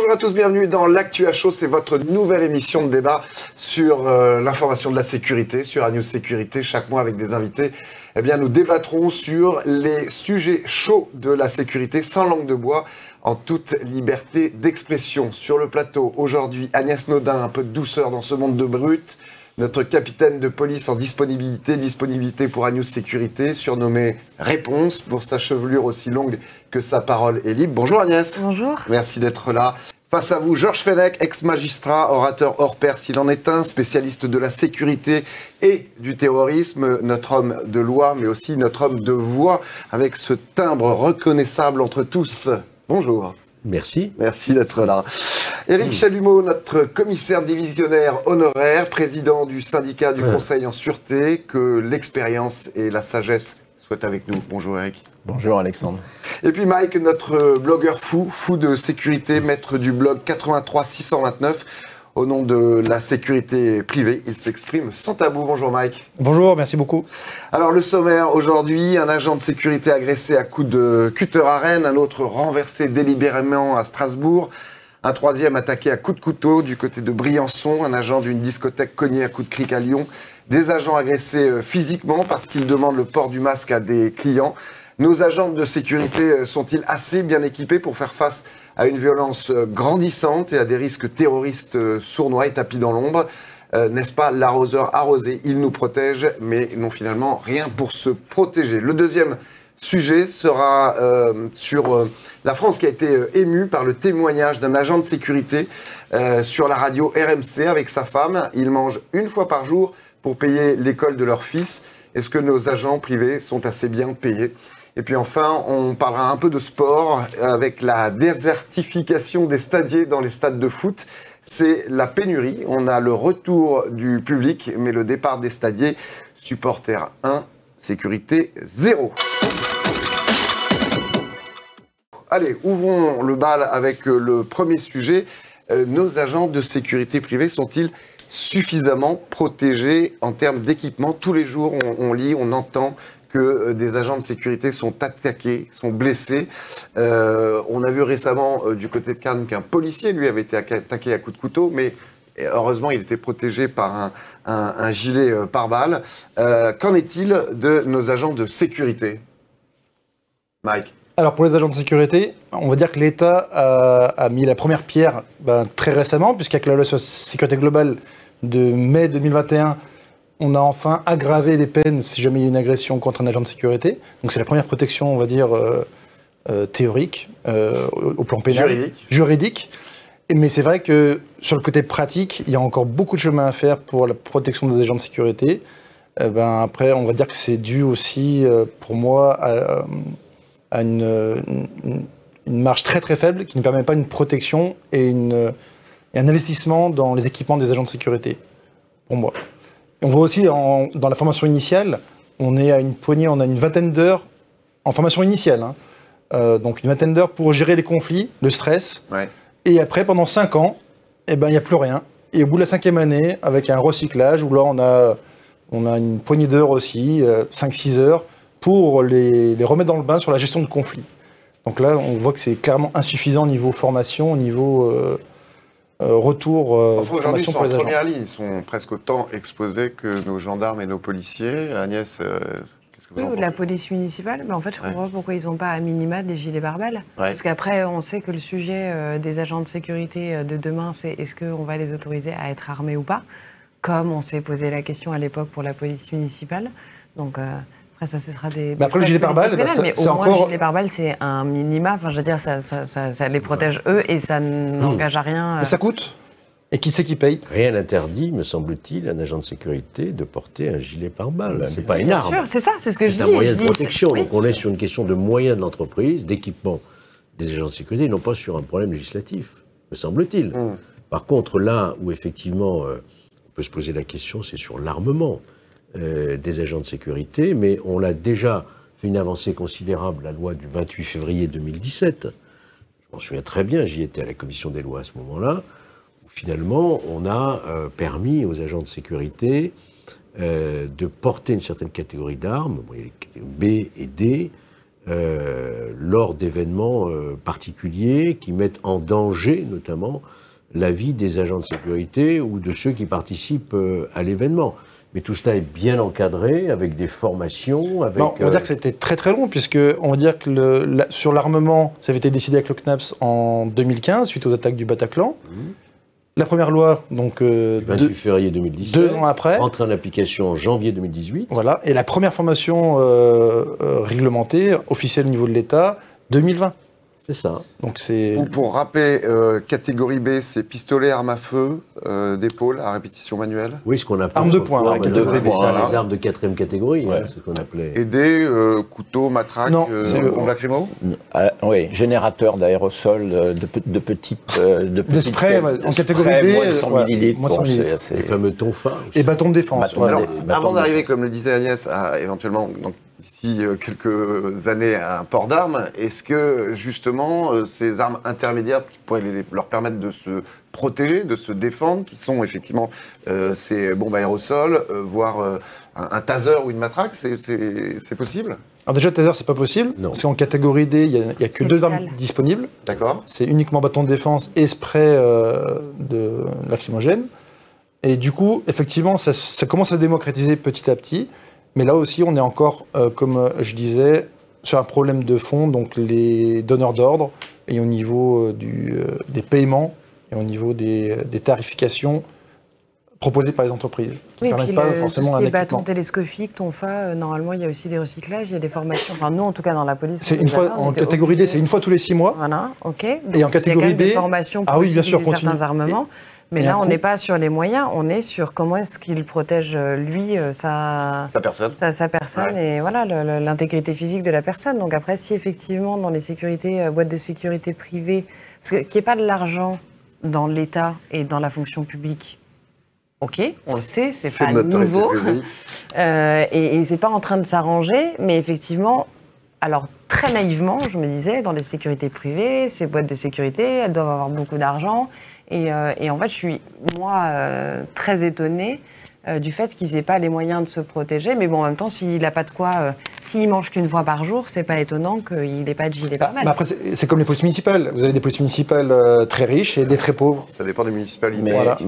Bonjour à tous, bienvenue dans l'Actu à chaud, c'est votre nouvelle émission de débat sur l'information de la sécurité, sur ANews Sécurité. Chaque mois avec des invités, eh bien, nous débattrons sur les sujets chauds de la sécurité sans langue de bois, en toute liberté d'expression. Sur le plateau, aujourd'hui, Agnès Naudin, un peu de douceur dans ce monde de brut. Notre capitaine de police en disponibilité pour ANews Sécurité, surnommé Réponse, pour sa chevelure aussi longue que sa parole est libre. Bonjour Agnès. Bonjour. Merci d'être là. Face à vous, Georges Fenech, ex-magistrat, orateur hors pair s'il en est un, spécialiste de la sécurité et du terrorisme, notre homme de loi, mais aussi notre homme de voix, avec ce timbre reconnaissable entre tous. Bonjour. Merci. Merci d'être là. Éric Chalumeau, notre commissaire divisionnaire honoraire, président du syndicat du Conseil en sûreté, que l'expérience et la sagesse soient avec nous. Bonjour Éric. Bonjour Alexandre. Et puis Mike, notre blogueur fou de sécurité, maître du blog 83 629. Au nom de la sécurité privée, il s'exprime sans tabou. Bonjour Mike. Bonjour, merci beaucoup. Alors le sommaire aujourd'hui, un agent de sécurité agressé à coups de cutter à Rennes, un autre renversé délibérément à Strasbourg, un troisième attaqué à coups de couteau du côté de Briançon, un agent d'une discothèque cogné à coups de cric à Lyon, des agents agressés physiquement parce qu'ils demandent le port du masque à des clients. Nos agents de sécurité sont-ils assez bien équipés pour faire face à une violence grandissante et à des risques terroristes sournois et tapis dans l'ombre? N'est-ce pas l'arroseur arrosé? Il nous protège, mais non finalement rien pour se protéger. Le deuxième sujet sera sur la France qui a été émue par le témoignage d'un agent de sécurité sur la radio RMC avec sa femme. Ils mangent une fois par jour pour payer l'école de leur fils. Est-ce que nos agents privés sont assez bien payés? Et puis enfin, on parlera un peu de sport avec la désertification des stadiers dans les stades de foot. C'est la pénurie. On a le retour du public, mais le départ des stadiers. Supporters 1, sécurité 0. Allez, ouvrons le bal avec le premier sujet. Nos agents de sécurité privée sont-ils suffisamment protégés en termes d'équipement? Tous les jours, on lit, on entend que des agents de sécurité sont attaqués, sont blessés. On a vu récemment du côté de Cannes qu'un policier, lui, avait été attaqué à coups de couteau, mais heureusement, il était protégé par un gilet pare-balles. Qu'en est-il de nos agents de sécurité? Mike? Alors pour les agents de sécurité, on va dire que l'État a mis la première pierre très récemment, puisqu'avec la loi sur la sécurité globale de mai 2021, on a enfin aggravé les peines si jamais il y a une agression contre un agent de sécurité. Donc c'est la première protection, on va dire, théorique, au plan pénal. Juridique. Mais c'est vrai que sur le côté pratique, il y a encore beaucoup de chemin à faire pour la protection des agents de sécurité. Après, on va dire que c'est dû aussi, pour moi, à une marge très très faible qui ne permet pas une protection et un investissement dans les équipements des agents de sécurité, pour moi. On voit aussi dans la formation initiale, on est à une poignée, on a une vingtaine d'heures en formation initiale. Donc une vingtaine d'heures pour gérer les conflits, le stress. Ouais. Et après, pendant 5 ans, il n'y a plus rien. Et au bout de la 5e année, avec un recyclage, où là on a une poignée d'heures aussi, 5-6 heures, pour les remettre dans le bain sur la gestion de conflits. Donc là, on voit que c'est clairement insuffisant au niveau formation, au niveau retour formation pour les agents. Aujourd'hui, ils sont en première ligne, ils sont presque autant exposés que nos gendarmes et nos policiers. Agnès, qu'est-ce que vous en pensez? La police municipale, mais en fait, je comprends pas pourquoi ils n'ont pas à minima des gilets pare-balles. Parce qu'après, on sait que le sujet des agents de sécurité de demain, c'est est-ce qu'on va les autoriser à être armés ou pas, comme on s'est posé la question à l'époque pour la police municipale. Donc après, ça, ce sera des après, le gilet pare-balles, mais au moins, le gilet pare-balles, c'est un minima. Enfin, je veux dire, ça les protège eux et ça n'engage à rien. Mais ça coûte. Et qui c'est qui paye? Rien n'interdit, me semble-t-il, à un agent de sécurité de porter un gilet pare-balles. C'est pas une arme. Bien sûr, c'est ça, c'est ce que je dis. C'est un moyen de protection. Donc on est sur une question de moyens de l'entreprise, d'équipement des agents de sécurité, non pas sur un problème législatif, me semble-t-il. Par contre, là où effectivement on peut se poser la question, c'est sur l'armement des agents de sécurité, mais on l'a déjà fait une avancée considérable, la loi du 28 février 2017. Je m'en souviens très bien, j'y étais à la commission des lois à ce moment-là, où finalement on a permis aux agents de sécurité de porter une certaine catégorie d'armes, il y a les catégories B et D, lors d'événements particuliers qui mettent en danger notamment la vie des agents de sécurité ou de ceux qui participent à l'événement. Mais tout cela est bien encadré, avec des formations, avec... Non, on va dire que c'était très très long, puisque on va dire que sur l'armement, ça avait été décidé avec le CNAPS en 2015, suite aux attaques du Bataclan. La première loi, donc... 28 février 2017. 2 ans après. Entre en application en janvier 2018. Voilà, et la première formation réglementée, officielle au niveau de l'État, 2020. C'est ça. Donc c'est... Pour rappeler, catégorie B, c'est pistolet, arme à feu, d'épaule, à répétition manuelle. Oui, ce qu'on appelle... Arme de poing, ouais, catégorie B. Les armes de 4e catégorie, Ouais. hein, c'est ce qu'on appelait... Et D, couteau, matraque, bombe lacrymo. Oui, générateur d'aérosol, de petites... de spray, en catégorie B, moins de 100 millilitres. moins de 100 millilitres. Les fameux tonfas. Et bâton de défense. Bâton voilà. de- Alors, bâton avant de d'arriver, défense. comme le disait Agnès, à éventuellement, donc, d'ici quelques années, à un port d'armes, est-ce que justement ces armes intermédiaires qui pourraient leur permettre de se protéger, de se défendre, qui sont effectivement ces bombes aérosols, voire un taser ou une matraque, c'est possible? Alors déjà, taser, c'est pas possible, Non. parce qu'en catégorie D, il n'y a que C'est 2 légal. armes disponibles. D'accord. C'est uniquement bâton de défense et spray de lacrymogène. Et du coup, effectivement, ça commence à se démocratiser petit à petit. Mais là aussi, on est encore, comme je disais, sur un problème de fond, donc les donneurs d'ordre, et au niveau des paiements, et au niveau des tarifications proposées par les entreprises, qui Oui, ne puis permettent pas tout forcément ce un qui est bâton équipement. télescopique, tonfa, normalement, il y a aussi des recyclages, il y a des formations. Enfin, nous, en tout cas, dans la police... C'est on une les a fois, pas, on en était catégorie D, obligés. c'est une fois tous les 6 mois. Voilà, ok. Donc, Et en il y a quand catégorie même des B, formations pour ah oui, bien sûr, utiliser continue. certains armements. Mais Et là, un on coup- n'est pas sur les moyens, on est sur comment est-ce qu'il protège, lui, sa personne. personne Ouais. et voilà, l'intégrité physique de la personne. Donc après, si effectivement, dans les sécurités, boîtes de sécurité privées, parce qu'il n'y ait pas de l'argent dans l'État et dans la fonction publique, ok, on le sait, c'est pas de notoriété nouveau. publique. Et c'est pas en train de s'arranger, mais effectivement, alors très naïvement, je me disais, dans les sécurités privées, ces boîtes de sécurité, elles doivent avoir beaucoup d'argent. Et en fait, je suis, moi, très étonnée du fait qu'ils n'aient pas les moyens de se protéger. Mais bon, en même temps, s'il n'a pas de quoi, s'il mange qu'une fois par jour, c'est pas étonnant qu'il n'ait pas de gilet pare-balles. Mais après, c'est comme les polices municipales. Vous avez des polices municipales très riches et des très pauvres. Ça dépend des municipalités. Mais, Voilà.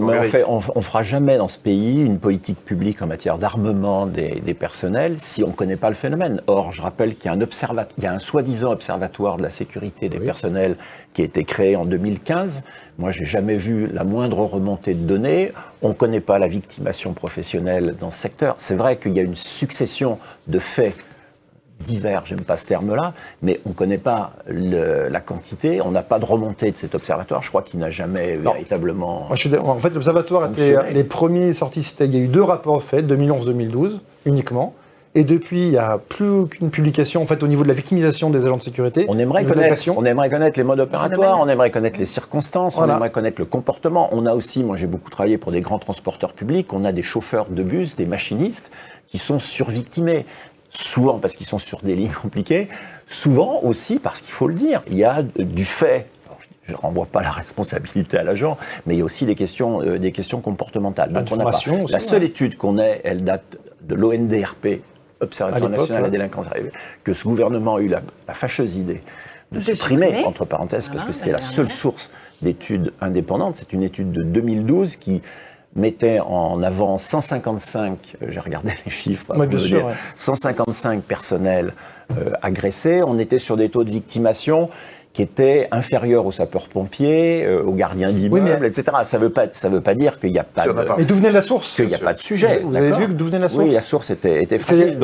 on fera jamais dans ce pays une politique publique en matière d'armement des personnels si on ne connaît pas le phénomène. Or, je rappelle qu'il y a un soi-disant observatoire de la sécurité des personnels qui a été créé en 2015. Moi, j'ai jamais vu la moindre remontée de données. On ne connaît pas la victimation professionnelle dans ce secteur. C'est vrai qu'il y a une succession de faits divers, j'aime pas ce terme-là, mais on ne connaît pas la quantité, on n'a pas de remontée de cet observatoire. Je crois qu'il n'a jamais véritablement... Moi, en fait, l'observatoire Fonctionner. les premiers sortis, il y a eu 2 rapports faits, 2011-2012 uniquement. Et depuis, il n'y a plus aucune publication en fait, au niveau de la victimisation des agents de sécurité. On aimerait connaître les modes opératoires, on aimerait connaître les circonstances, Voilà. on aimerait connaître le comportement. On a aussi, moi j'ai beaucoup travaillé pour des grands transporteurs publics, on a des chauffeurs de bus, des machinistes qui sont survictimés. Souvent parce qu'ils sont sur des lignes compliquées, souvent aussi parce qu'il faut le dire, il y a du fait. Je ne renvoie pas la responsabilité à l'agent, mais il y a aussi des questions comportementales. Donc, on a pas. Aussi, La seule étude qu'on ait, elle date de l'ONDRP, Observatoire national de la délinquance, que ce gouvernement a eu la fâcheuse idée de supprimer, entre parenthèses, parce que c'était la seule source d'études indépendantes. C'est une étude de 2012 qui mettait en avant 155, j'ai regardé les chiffres, bien sûr, 155 personnels agressés. On était sur des taux de victimation qui étaient inférieurs aux sapeurs-pompiers, aux gardiens d'immeubles, etc. Ça veut pas dire qu'il n'y a pas de... Mais d'où venait la source? Qu'il n'y a pas de sujet. Vous avez vu d'où venait la source? Oui, la source était fragile.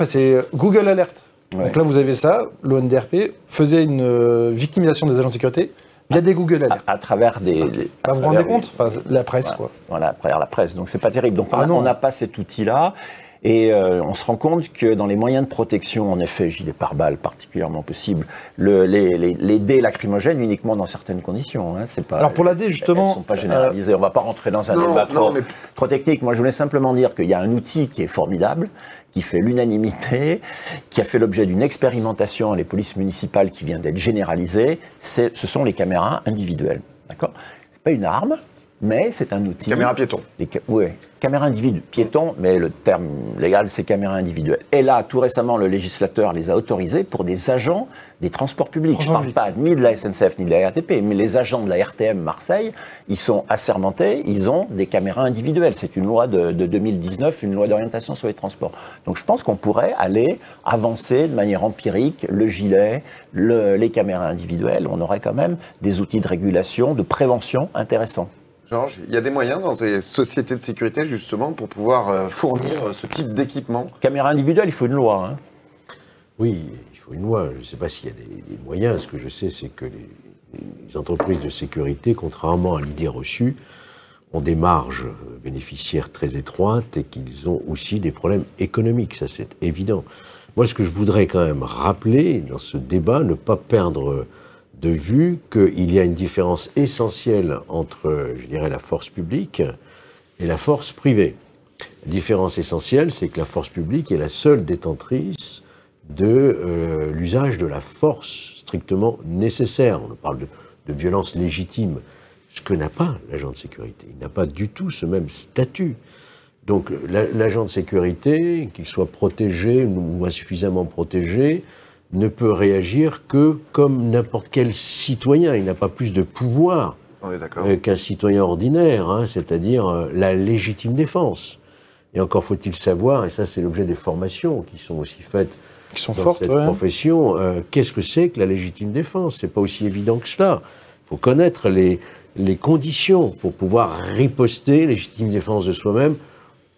C'est Google Alert. Ouais. Donc là, vous avez ça. L'ONDRP faisait une victimisation des agents de sécurité via des Google Alert. À travers des... Vous vous rendez compte? Enfin, la presse, quoi. Voilà, à travers la presse. Donc c'est pas terrible. Donc on n'a pas cet outil-là. Et on se rend compte que dans les moyens de protection, en effet, gilet pare-balles particulièrement possible, les dés lacrymogènes uniquement dans certaines conditions. Hein, c'est pas, alors pour la D, justement... Elles ne sont pas généralisées. On ne va pas rentrer dans un débat trop technique. Moi, je voulais simplement dire qu'il y a un outil qui est formidable, qui fait l'unanimité, qui a fait l'objet d'une expérimentation dans les polices municipales qui vient d'être généralisée. Ce sont les caméras individuelles. D'accord ? C'est pas une arme. mais c'est un outil. Caméra piéton. Oui, caméra individuelle, piéton, mais le terme légal, c'est caméra individuelle. Et là, tout récemment, le législateur les a autorisés pour des agents des transports publics. Je ne parle pas ni de la SNCF ni de la RATP, mais les agents de la RTM Marseille, ils sont assermentés, ils ont des caméras individuelles. C'est une loi de 2019, une loi d'orientation sur les transports. Donc je pense qu'on pourrait aller avancer de manière empirique le gilet, les caméras individuelles. On aurait quand même des outils de régulation, de prévention intéressants. Georges, il y a des moyens dans les sociétés de sécurité, justement, pour pouvoir fournir ce type d'équipement? Caméra individuelle, il faut une loi. Hein. Oui, il faut une loi. Je ne sais pas s'il y a des moyens. Ce que je sais, c'est que les entreprises de sécurité, contrairement à l'idée reçue, ont des marges bénéficiaires très étroites et qu'ils ont aussi des problèmes économiques. Ça, c'est évident. Moi, ce que je voudrais quand même rappeler dans ce débat, ne pas perdre de vue qu'il y a une différence essentielle entre, je dirais, la force publique et la force privée. La différence essentielle, c'est que la force publique est la seule détentrice de l'usage de la force strictement nécessaire. On parle de violence légitime, ce que n'a pas l'agent de sécurité. Il n'a pas du tout ce même statut. Donc l'agent de sécurité, qu'il soit protégé ou insuffisamment protégé, ne peut réagir que comme n'importe quel citoyen. Il n'a pas plus de pouvoir qu'un citoyen ordinaire, hein, c'est-à-dire la légitime défense. Et encore faut-il savoir, et ça c'est l'objet des formations qui sont aussi faites dans fortes, cette profession, qu'est-ce que c'est que la légitime défense? C'est pas aussi évident que cela. Il faut connaître les conditions pour pouvoir riposter légitime défense de soi-même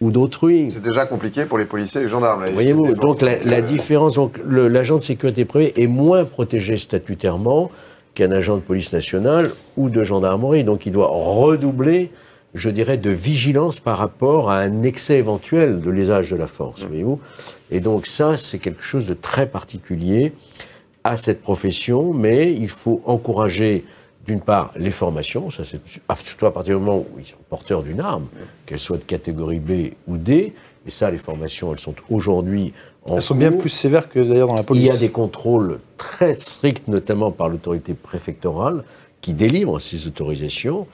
ou d'autrui. C'est déjà compliqué pour les policiers et les gendarmes. Voyez-vous, donc la différence, donc l'agent de sécurité privée est moins protégé statutairement qu'un agent de police nationale ou de gendarmerie. Donc il doit redoubler, je dirais, de vigilance par rapport à un excès éventuel de l'usage de la force, voyez-vous. Et donc ça, c'est quelque chose de très particulier à cette profession, mais il faut encourager d'une part, les formations, ça c'est surtout à partir du moment où ils sont porteurs d'une arme, qu'elle soit de catégorie B ou D, et ça, les formations, elles sont aujourd'hui en Elles sont bien plus sévères que d'ailleurs dans la police. Il y a des contrôles très stricts, notamment par l'autorité préfectorale, qui délivre ces autorisations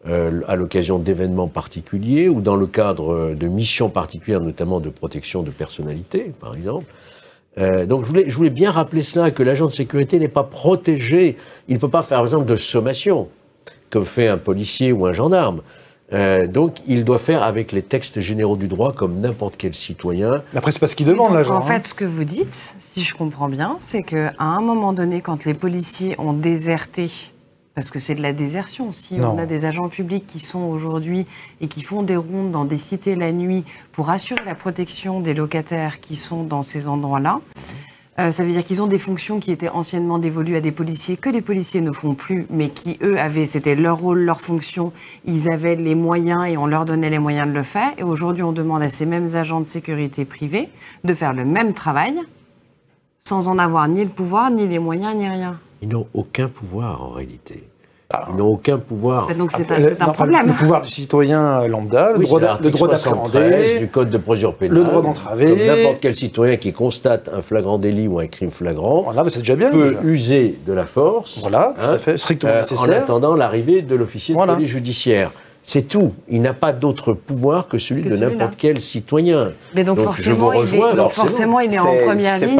à l'occasion d'événements particuliers ou dans le cadre de missions particulières, notamment de protection de personnalités, par exemple. Donc je voulais bien rappeler cela, que l'agent de sécurité n'est pas protégé. Il ne peut pas faire, par exemple, de sommation, comme fait un policier ou un gendarme. Donc il doit faire avec les textes généraux du droit, comme n'importe quel citoyen. Mais après, c'est pas ce qu'il demande, l'agent. En fait, ce que vous dites, si je comprends bien, c'est qu'à un moment donné, quand les policiers ont déserté, parce que c'est de la désertion. Si on a des agents publics qui sont aujourd'hui et qui font des rondes dans des cités la nuit pour assurer la protection des locataires qui sont dans ces endroits-là, ça veut dire qu'ils ont des fonctions qui étaient anciennement dévolues à des policiers, que les policiers ne font plus, mais qui, eux, c'était leur rôle, leur fonction. Ils avaient les moyens et on leur donnait les moyens de le faire. Et aujourd'hui, on demande à ces mêmes agents de sécurité privés de faire le même travail sans en avoir ni le pouvoir, ni les moyens, ni rien. Ils n'ont aucun pouvoir, en réalité. Ils n'ont aucun pouvoir. Donc c'est un problème. Le pouvoir du citoyen lambda, le droit d'appréhender, du code de procédure pénale, le droit d'entraver. Comme n'importe quel citoyen qui constate un flagrant délit ou un crime flagrant, voilà, c'est déjà bien, peut user de la force, voilà, tout à fait, strictement nécessaire, en attendant l'arrivée de l'officier de police judiciaire. C'est tout. Il n'a pas d'autre pouvoir que celui de n'importe quel citoyen. Mais donc forcément, forcément, il est en première ligne.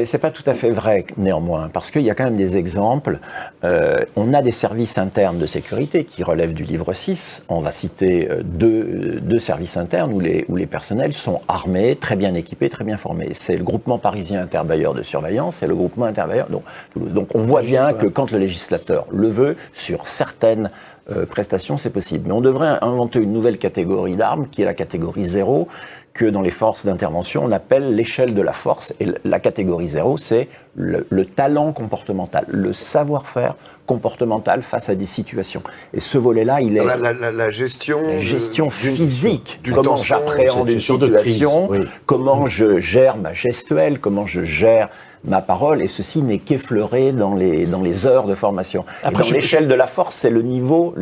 C'est pas tout à fait vrai, néanmoins, parce qu'il y a quand même des exemples. On a des services internes de sécurité qui relèvent du livre 6. On va citer deux services internes où les personnels sont armés, très bien équipés, très bien formés. C'est le groupement parisien interbailleur de surveillance et le groupement interbailleur. Donc on voit bien que quand le législateur le veut, sur certaines prestations, c'est possible. Mais on devrait inventer une nouvelle catégorie d'armes, qui est la catégorie 0, que dans les forces d'intervention, on appelle l'échelle de la force. Et la catégorie 0, c'est le talent comportemental, le savoir-faire comportemental face à des situations. Et ce volet-là, il est... La gestion physique. Comment j'appréhende une situation, comment je gère ma gestuelle, comment je gère ma parole, et ceci n'est qu'effleuré dans les heures de formation. Après, dans l'échelle de la force, c'est le niveau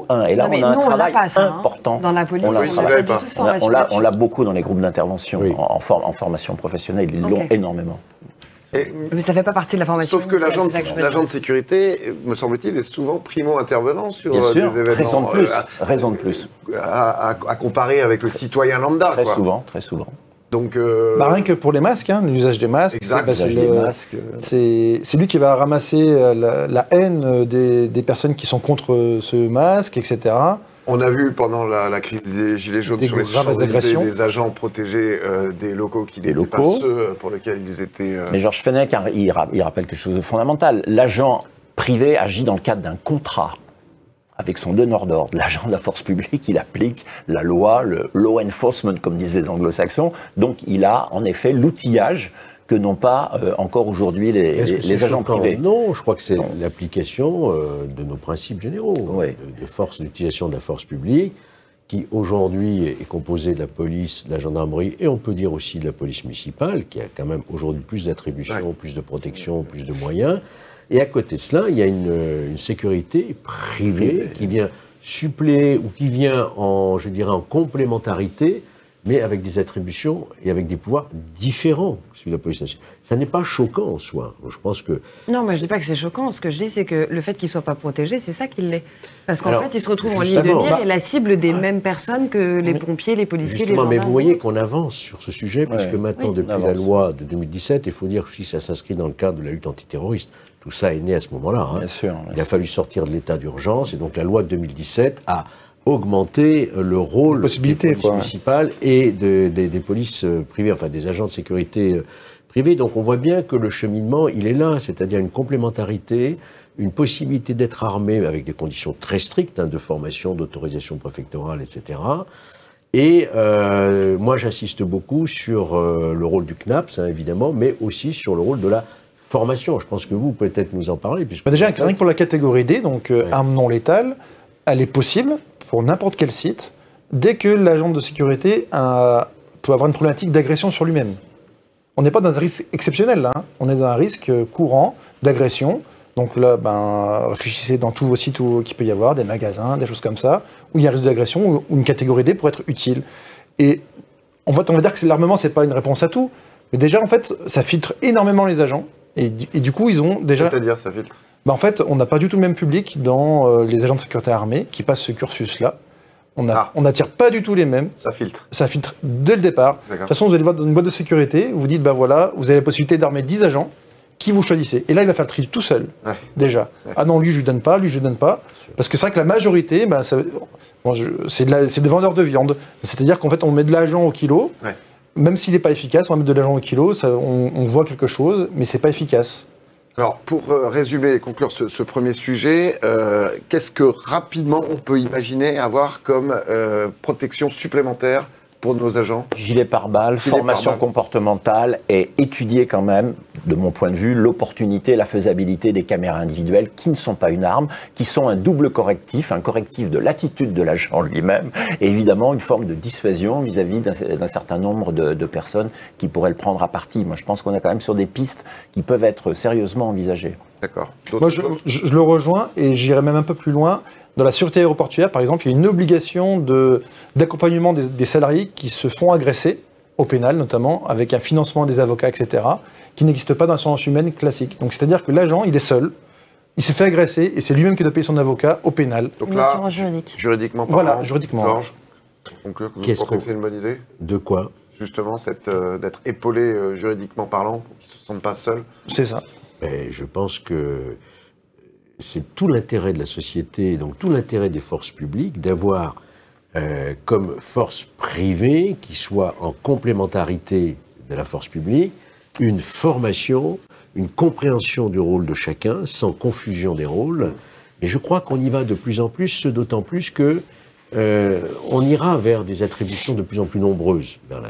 1. Et là, on a un travail important. Dans la police, on l'a beaucoup dans les groupes d'intervention, en formation professionnelle, ils l'ont énormément. Mais ça ne fait pas partie de la formation. Sauf que l'agent de sécurité, me semble-t-il, est souvent primo-intervenant sur Bien sûr, des événements. Raison de plus. À comparer avec le citoyen lambda. Très souvent. Donc, rien que pour les masques, l'usage des masques, c'est lui qui va ramasser la haine des personnes qui sont contre ce masque, etc. On a vu pendant la crise des Gilets jaunes sur les Champs-Élysées des agents protégés des locaux qui n'étaient pas ceux pour lesquels ils étaient... Mais Georges Fenech, il rappelle quelque chose de fondamental. L'agent privé agit dans le cadre d'un contrat avec son donneur d'ordre. L'agent de la force publique, il applique la loi, le law enforcement, comme disent les anglo-saxons. Donc il a en effet l'outillage que n'ont pas encore aujourd'hui les agents privés. Non, je crois que c'est l'application de nos principes généraux, d'utilisation de la force publique, qui aujourd'hui est composée de la police, de la gendarmerie, et on peut dire aussi de la police municipale, qui a quand même aujourd'hui plus d'attributions, plus de protection, plus de moyens. Et à côté de cela, il y a une sécurité privée qui vient suppléer ou qui vient en complémentarité, mais avec des attributions et avec des pouvoirs différents que celui de la police nationale. Ça n'est pas choquant en soi. Je pense que... Non, mais je ne dis pas que c'est choquant. Ce que je dis, c'est que le fait qu'il ne soit pas protégé, c'est ça qui l'est. Parce qu'en fait, il se retrouve en ligne de mire et la cible des mêmes personnes que les pompiers, les policiers, les gendarmes. Mais vous voyez qu'on avance sur ce sujet, puisque maintenant, depuis la loi de 2017, il faut dire que si ça s'inscrit dans le cadre de la lutte antiterroriste, tout ça est né à ce moment-là. Bien sûr. Il a fallu sortir de l'état d'urgence, et donc la loi de 2017 a augmenter le rôle des polices municipales et des polices privées, enfin des agents de sécurité privés. Donc on voit bien que le cheminement, il est là, c'est-à-dire une complémentarité, une possibilité d'être armé avec des conditions très strictes de formation, d'autorisation préfectorale, etc. Et moi j'insiste beaucoup sur le rôle du CNAPS, évidemment, mais aussi sur le rôle de la formation. Je pense que vous, peut-être nous en parler. Déjà, rien que pour la catégorie D, donc arme non létale, elle est possible pour n'importe quel site, dès que l'agent de sécurité peut avoir une problématique d'agression sur lui-même. On n'est pas dans un risque exceptionnel, là, on est dans un risque courant d'agression. Donc là, réfléchissez dans tous vos sites où il peut y avoir, des magasins, des choses comme ça, où il y a un risque d'agression, ou une catégorie D pour être utile. Et en fait, on va dire que l'armement, c'est pas une réponse à tout, mais déjà, en fait, ça filtre énormément les agents, et du coup, ils ont déjà... C'est-à-dire, ça filtre ? En fait, on n'a pas du tout le même public dans les agents de sécurité armés qui passent ce cursus-là. On n'attire pas du tout les mêmes. Ça filtre. Ça filtre dès le départ. De toute façon, vous allez voir dans une boîte de sécurité, vous dites, voilà, vous avez la possibilité d'armer 10 agents, qui vous choisissez. Et là, il va faire le tri tout seul, déjà. Ah non, lui, je lui donne pas, lui, je lui donne pas. Parce que c'est vrai que la majorité, c'est des vendeurs de viande. C'est-à-dire qu'en fait, on met de l'agent au kilo, même s'il n'est pas efficace, on va mettre de l'agent au kilo, on voit quelque chose, mais c'est pas efficace. Alors, pour résumer et conclure ce premier sujet, qu'est-ce que rapidement on peut imaginer avoir comme protection supplémentaire pour nos agents ? Gilet pare-balles, formation comportementale et étudier quand même, de mon point de vue, l'opportunité, la faisabilité des caméras individuelles qui ne sont pas une arme, qui sont un double correctif, un correctif de l'attitude de l'agent lui-même et évidemment une forme de dissuasion vis-à-vis d'un certain nombre de personnes qui pourraient le prendre à partie. Moi, je pense qu'on est quand même sur des pistes qui peuvent être sérieusement envisagées. D'accord. Moi, je le rejoins et j'irai même un peu plus loin. Dans la sûreté aéroportuaire, par exemple, il y a une obligation d'accompagnement des salariés qui se font agresser, au pénal notamment, avec un financement des avocats, etc., qui n'existe pas dans l'assurance humaine classique. Donc c'est-à-dire que l'agent, il est seul, il s'est fait agresser et c'est lui-même qui doit payer son avocat au pénal. Donc là, juridiquement parlant, voilà, juridiquement. Georges, vous pensez que c'est une bonne idée ? De quoi ? Justement, d'être épaulé juridiquement parlant, pour qu'ils ne se sentent pas seuls. C'est ça. Et je pense que c'est tout l'intérêt de la société, donc tout l'intérêt des forces publiques, d'avoir comme force privée, qui soit en complémentarité de la force publique, une formation, une compréhension du rôle de chacun, sans confusion des rôles. Et je crois qu'on y va de plus en plus, d'autant plus que on ira vers des attributions de plus en plus nombreuses vers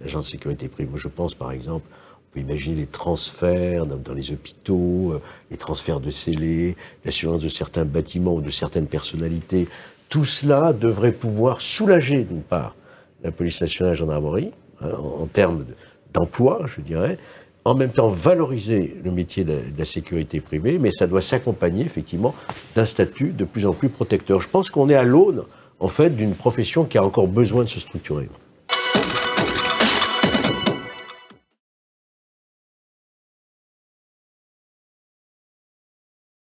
l'agent de sécurité privée. Je pense par exemple, on peut imaginer les transferts dans les hôpitaux, les transferts de scellés, l'assurance de certains bâtiments ou de certaines personnalités. Tout cela devrait pouvoir soulager, d'une part, la police nationale et la gendarmerie, en termes d'emploi, je dirais, en même temps valoriser le métier de la sécurité privée, mais ça doit s'accompagner, effectivement, d'un statut de plus en plus protecteur. Je pense qu'on est à l'aune, en fait, d'une profession qui a encore besoin de se structurer.